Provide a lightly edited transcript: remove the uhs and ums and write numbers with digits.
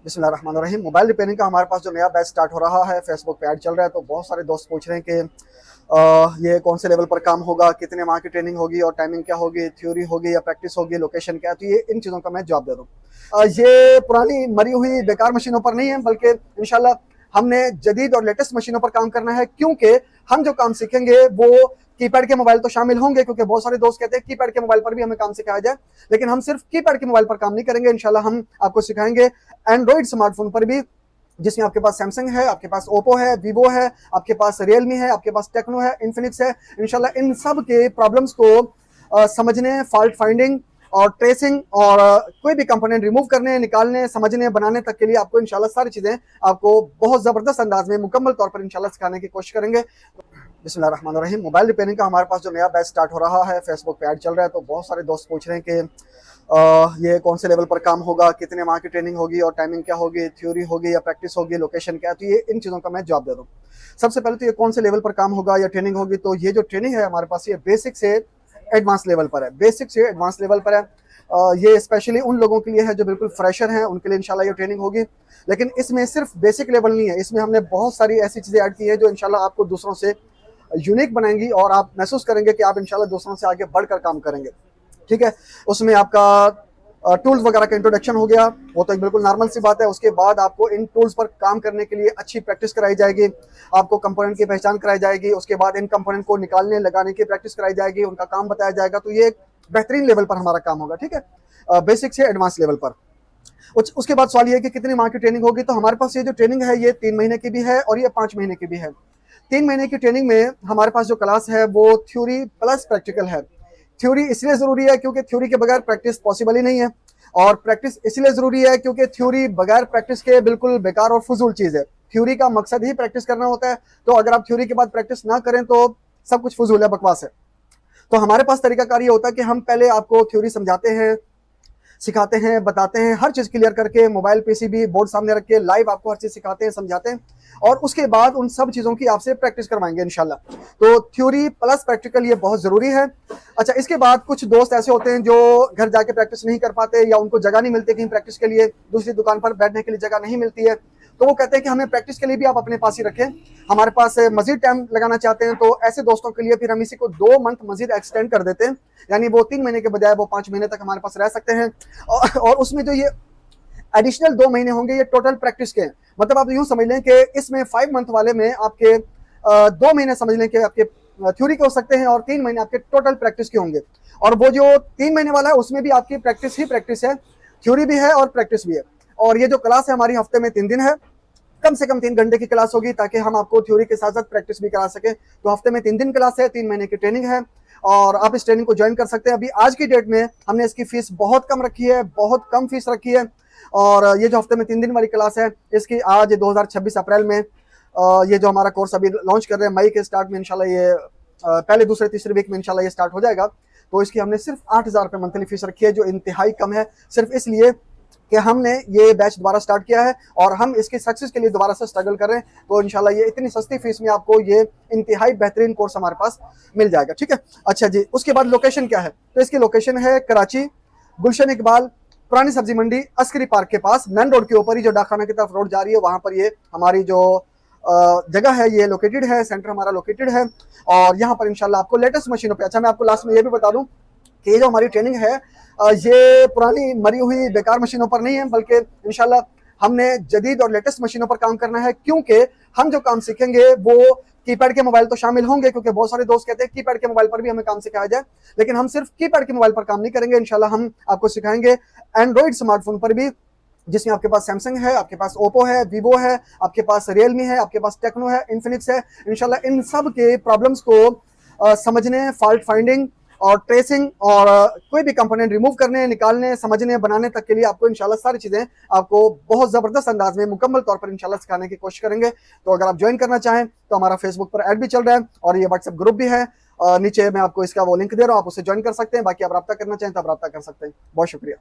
बिस्मिल्लाहिर्रहमानिर्रहीम। Mobile repairing का हमारे पास जो नया बैच स्टार्ट हो रहा है, फेसबुक पे ऐड चल रहा है, तो बहुत सारे दोस्त पूछ रहे हैं कि ये कौन से लेवल पर काम होगा, कितने माह की ट्रेनिंग होगी और टाइमिंग क्या होगी, थ्योरी होगी या प्रैक्टिस होगी, लोकेशन क्या है। तो ये इन चीज़ों का मैं जवाब दे दूँ। ये पुरानी मरी हुई बेकार मशीनों पर नहीं है, बल्कि इंशाल्लाह हमने जदीद और लेटेस्ट मशीनों पर काम करना है, क्योंकि हम जो काम सीखेंगे वो कीपैड के मोबाइल तो शामिल होंगे, क्योंकि बहुत सारे दोस्त कहते हैं कीपैड के मोबाइल पर भी हमें काम सिखाया जाए, लेकिन हम सिर्फ कीपैड के मोबाइल पर काम नहीं करेंगे। इंशाल्लाह हम आपको सिखाएंगे एंड्रॉइड स्मार्टफोन पर भी, जिसमें आपके पास सैमसंग है, आपके पास ओप्पो है, वीवो है, आपके पास रियलमी है, आपके पास टेक्नो है, इन्फिनिक्स है। इंशाल्लाह इन सब के प्रॉब्लम्स को समझने, फॉल्ट फाइंडिंग और ट्रेसिंग और कोई भी कंपोनेंट रिमूव करने, निकालने, समझने, बनाने तक के लिए आपको इंशाल्लाह सारी चीज़ें आपको बहुत ज़बरदस्त अंदाज में मुकम्मल तौर पर इंशाल्लाह सिखाने की कोशिश करेंगे। बिस्मिल्लाहिर्रहमानिर्रहीम। मोबाइल रिपेयरिंग का हमारे पास जो नया बैच स्टार्ट हो रहा है, फेसबुक पे ऐड चल रहा है, तो बहुत सारे दोस्त पूछ रहे हैं कि ये कौन से लेवल पर काम होगा, कितने माह की ट्रेनिंग होगी और टाइमिंग क्या होगी, थ्योरी होगी या प्रैक्टिस होगी, लोकेशन क्या है। तो ये इन चीज़ों का मैं जवाब दे दूँ। सबसे पहले तो ये कौन से लेवल पर काम होगा या ट्रेनिंग होगी, तो ये जो ट्रेनिंग है हमारे पास, ये बेसिक से एडवांस लेवल पर है। बेसिक से एडवांस लेवल पर है। ये स्पेशली उन लोगों के लिए है जो बिल्कुल फ्रेशर हैं, उनके लिए इंशाल्लाह ये ट्रेनिंग होगी। लेकिन इसमें सिर्फ बेसिक लेवल नहीं है, इसमें हमने बहुत सारी ऐसी चीज़ें ऐड की है जो इंशाल्लाह आपको दूसरों से यूनिक बनाएंगी और आप महसूस करेंगे कि आप इंशाल्लाह दूसरों से आगे बढ़कर काम करेंगे। ठीक है, उसमें आपका टूल्स वगैरह का इंट्रोडक्शन हो गया, वो तो एक बिल्कुल नॉर्मल सी बात है। उसके बाद आपको इन टूल्स पर काम करने के लिए अच्छी प्रैक्टिस कराई जाएगी, आपको कंपोनेंट की पहचान कराई जाएगी, उसके बाद इन कंपोनेंट को निकालने लगाने की प्रैक्टिस कराई जाएगी, उनका काम बताया जाएगा। तो ये एक बेहतरीन लेवल पर हमारा काम होगा। ठीक है, बेसिक से एडवांस लेवल पर। उसके बाद सवाल ये है कि कितनी माह की ट्रेनिंग होगी, तो हमारे पास ये जो ट्रेनिंग है ये 3 महीने की भी है और ये 5 महीने की भी है। 3 महीने की ट्रेनिंग में हमारे पास जो क्लास है वो थ्योरी प्लस प्रैक्टिकल है। थ्योरी इसलिए ज़रूरी है क्योंकि थ्योरी के बगैर प्रैक्टिस पॉसिबल ही नहीं है, और प्रैक्टिस इसलिए ज़रूरी है क्योंकि थ्योरी बगैर प्रैक्टिस के बिल्कुल बेकार और फजूल चीज़ है। थ्योरी का मकसद ही प्रैक्टिस करना होता है, तो अगर आप थ्योरी के बाद प्रैक्टिस ना करें तो सब कुछ फजूल है, बकवास है। तो हमारे पास तरीकाकार ये होता है कि हम पहले आपको थ्योरी समझाते हैं, सिखाते हैं, बताते हैं, हर चीज़ क्लियर करके मोबाइल पीसीबी बोर्ड सामने रख के लाइव आपको हर चीज़ सिखाते हैं, समझाते हैं, और उसके बाद उन सब चीज़ों की आपसे प्रैक्टिस करवाएंगे इंशाल्लाह। तो थ्योरी प्लस प्रैक्टिकल ये बहुत ज़रूरी है। अच्छा, इसके बाद कुछ दोस्त ऐसे होते हैं जो घर जाके प्रैक्टिस नहीं कर पाते, या उनको जगह नहीं मिलती कहीं प्रैक्टिस के लिए, दूसरी दुकान पर बैठने के लिए जगह नहीं मिलती है, तो वो कहते हैं कि हमें प्रैक्टिस के लिए भी आप अपने पास ही रखें, हमारे पास मजीद टाइम लगाना चाहते हैं। तो ऐसे दोस्तों के लिए फिर हम इसी को 2 मंथ मजीद एक्सटेंड कर देते हैं, यानी वो 3 महीने के बजाय वो 5 महीने तक हमारे पास रह सकते हैं। और उसमें जो ये एडिशनल 2 महीने होंगे ये टोटल प्रैक्टिस के हैं। मतलब आप यूं समझ लें कि इसमें 5 मंथ वाले में आपके 2 महीने समझ लें कि आपके थ्योरी के हो सकते हैं और 3 महीने आपके टोटल प्रैक्टिस के होंगे। और वो जो 3 महीने वाला है उसमें भी आपकी प्रैक्टिस ही प्रैक्टिस है, थ्योरी भी है और प्रैक्टिस भी है। और ये जो क्लास है हमारी हफ्ते में 3 दिन है, कम से कम 3 घंटे की क्लास होगी, ताकि हम आपको थ्योरी के साथ साथ प्रैक्टिस भी करा सकें। तो हफ्ते में 3 दिन क्लास है, 3 महीने की ट्रेनिंग है, और आप इस ट्रेनिंग को ज्वाइन कर सकते हैं। अभी आज की डेट में हमने इसकी फीस बहुत कम रखी है, बहुत कम फीस रखी है। और ये जो हफ्ते में 3 दिन वाली क्लास है, इसकी आज 2026 अप्रैल में ये जो हमारा कोर्स अभी लॉन्च कर रहे हैं, मई के स्टार्ट में इंशाल्लाह ये पहले दूसरे तीसरे वीक में इंशाल्लाह ये स्टार्ट हो जाएगा। तो इसकी हमने सिर्फ 8,000 रुपये मंथली फीस रखी है, जो इंतहाई कम है, सिर्फ इसलिए कि हमने ये बैच दोबारा स्टार्ट किया है और हम इसकी सक्सेस के लिए दोबारा से स्ट्रगल कर रहे हैं। तो इंशाल्लाह ये इतनी सस्ती फीस में आपको ये इंतहाई बेहतरीन कोर्स हमारे पास मिल जाएगा। ठीक है, अच्छा जी, उसके बाद लोकेशन क्या है, तो इसकी लोकेशन है कराची, गुलशन इकबाल, पुरानी सब्जी मंडी, अस्करी पार्क के पास, मेन रोड के ऊपर ही जो डाकखाना की तरफ रोड जा रही है, वहाँ पर ये हमारी जो जगह है ये लोकेटेड है, सेंटर हमारा लोकेटेड है। और यहाँ पर इंशाल्लाह आपको लेटेस्ट मशीनों पे, अच्छा मैं आपको लास्ट में ये भी बता दूँ कि ये जो हमारी ट्रेनिंग है ये पुरानी मरी हुई बेकार मशीनों पर नहीं है, बल्कि इंशाल्लाह हमने जदीद और लेटेस्ट मशीनों पर काम करना है, क्योंकि हम जो काम सीखेंगे वो कीपैड के मोबाइल तो शामिल होंगे, क्योंकि बहुत सारे दोस्त कहते हैं कीपैड के मोबाइल पर भी हमें काम सिखाया जाए, लेकिन हम सिर्फ कीपैड के मोबाइल पर काम नहीं करेंगे। इंशाल्लाह हम आपको सिखाएंगे एंड्रॉइड स्मार्टफोन पर भी, जिसमें आपके पास सैमसंग है, आपके पास ओप्पो है, वीवो है, आपके पास रियलमी है, आपके पास टेक्नो है, इन्फिनिक्स है। इंशाल्लाह इन सब के प्रॉब्लम्स को समझने, फॉल्ट फाइंडिंग और ट्रेसिंग और कोई भी कंपोनेंट रिमूव करने, निकालने, समझने, बनाने तक के लिए आपको इंशाल्लाह सारी चीज़ें आपको बहुत ज़बरदस्त अंदाज में मुकम्मल तौर पर इंशाल्लाह सिखाने की कोशिश करेंगे। तो अगर आप ज्वाइन करना चाहें तो हमारा फेसबुक पर ऐड भी चल रहा है और ये व्हाट्सएप ग्रुप भी है, नीचे मैं आपको इसका वो लिंक दे रहा हूँ, आप उससे ज्वाइन कर सकते हैं। बाकी आप रब्ता करना चाहें तो आप रब्ता कर सकते हैं। बहुत शुक्रिया।